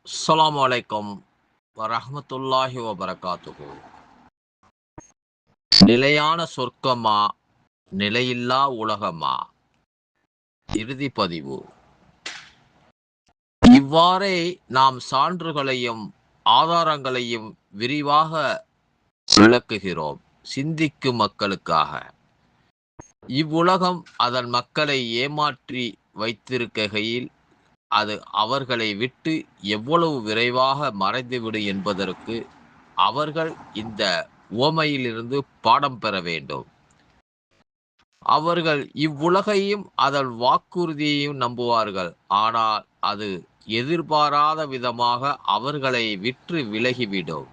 அஸ்ஸலாமு அலைக்கும் வரஹ்மத்துல்லாஹி வபரகாத்துஹு. நிலையான சொர்க்கமா நிலையில்லா உலகமா? இறுதி பதிவு. இவ்வாறே நாம் சான்றுகளையும் ஆதாரங்களையும் விரிவாக விளக்குகிறோம் சிந்திக்கும் மக்களுக்காக. இவ்வுலகம் அதன் மக்களை ஏமாற்றி வைத்திருக்கையில் அது அவர்களை விட்டு எவ்வளவு விரைவாக மறைந்துவிடும் என்பதற்கு அவர்கள் இந்த உவமையிலிருந்து பாடம் பெற வேண்டும். அவர்கள் இவ்வுலகையும் அதன் வாக்குறுதியையும் நம்புவார்கள். ஆனால் அது எதிர்பாராத விதமாக அவர்களை விற்று விலகிவிடும்.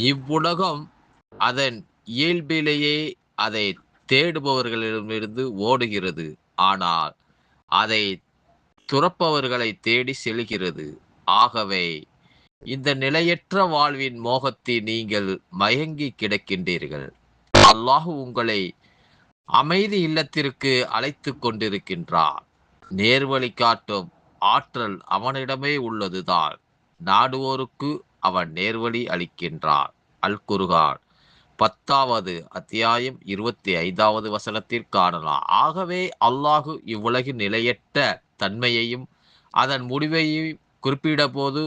இவ்வுலகம் அதன் இயல்பிலேயே அதை தேடுபவர்களிடமிருந்து ஓடுகிறது. ஆனால் அதை துறப்பவர்களை தேடி செல்கிறது. ஆகவே இந்த நிலையற்ற வாழ்வின் மோகத்தில் நீங்கள் மயங்கி கிடக்கின்றீர்கள். அல்லாஹ் உங்களை அமைதி இல்லத்திற்கு அழைத்துக் கொண்டிருக்கின்றார். நேர்வழி காட்டும் ஆற்றல் அவனிடமே உள்ளதுதான். நாடுவோருக்கு அவன் நேர்வழி அளிக்கின்றார். அல் குர்ஆன் 10வது அத்தியாயம் 25வது வசனத்தில் காணலாம். ஆகவே அல்லாஹ் இவ்வுலகின் நிலையற்ற தன்மையையும் அதன் முடிவையும் குறிப்பிடபோது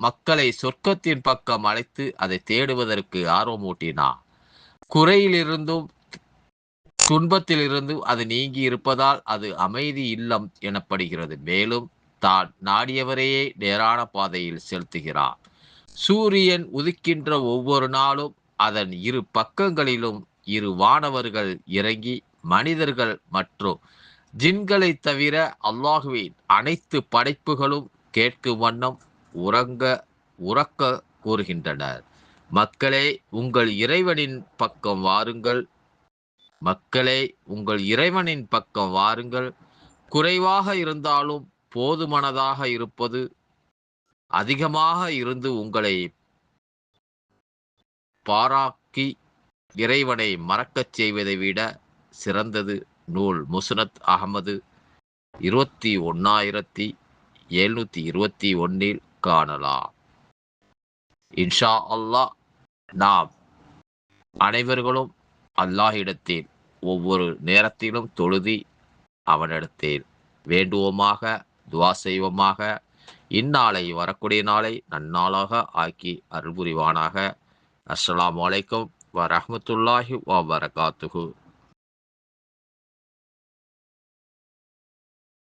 மக்களை சொர்க்கத்தின் பக்கம் அழைத்து அதை தேடுவதற்கு ஆர்வமூட்டினார். குறையிலிருந்தும் துன்பத்திலிருந்தும் அது நீங்கி இருப்பதால் அது அமைதி இல்லம் எனப்படுகிறது. மேலும் தான் நாடியவரையே நேரான பாதையில் செலுத்துகிறார். சூரியன் உதிக்கின்ற ஒவ்வொரு நாளும் அதன் இரு பக்கங்களிலும் இரு வானவர்கள் இறங்கி மனிதர்கள் மற்றும் ஜின்களை தவிர அல்லாஹுவின் அனைத்து படைப்புகளும் கேட்கும் வண்ணம் உறக்க கூறுகின்றனர். மக்களே உங்கள் இறைவனின் பக்கம் வாருங்கள். மக்களே உங்கள் இறைவனின் பக்கம் வாருங்கள். குறைவாக இருந்தாலும் போதுமானதாக இருப்பது அதிகமாக இருந்து உங்களை பாராக்கி இறைவனை மறக்கச் செய்வதை விட சிறந்தது. நூல் முஸ்னத் அஹமது 21,721 காணலாம். இன்ஷா அல்லாஹ் நாம் அனைவர்களும் அல்லாஹ்விடத்தில் ஒவ்வொரு நேரத்திலும் தொழுதி அவனிடத்தில் வேண்டுவோமாக, துவா செய்வோமாக. இந்நாளை வரக்கூடிய நாளை நன்னாளாக ஆக்கி அருள் புரிவானாக. அஸ்ஸலாமு அலைக்கும் வரஹ்மத்துல்லாஹி வபரகாத்துஹு.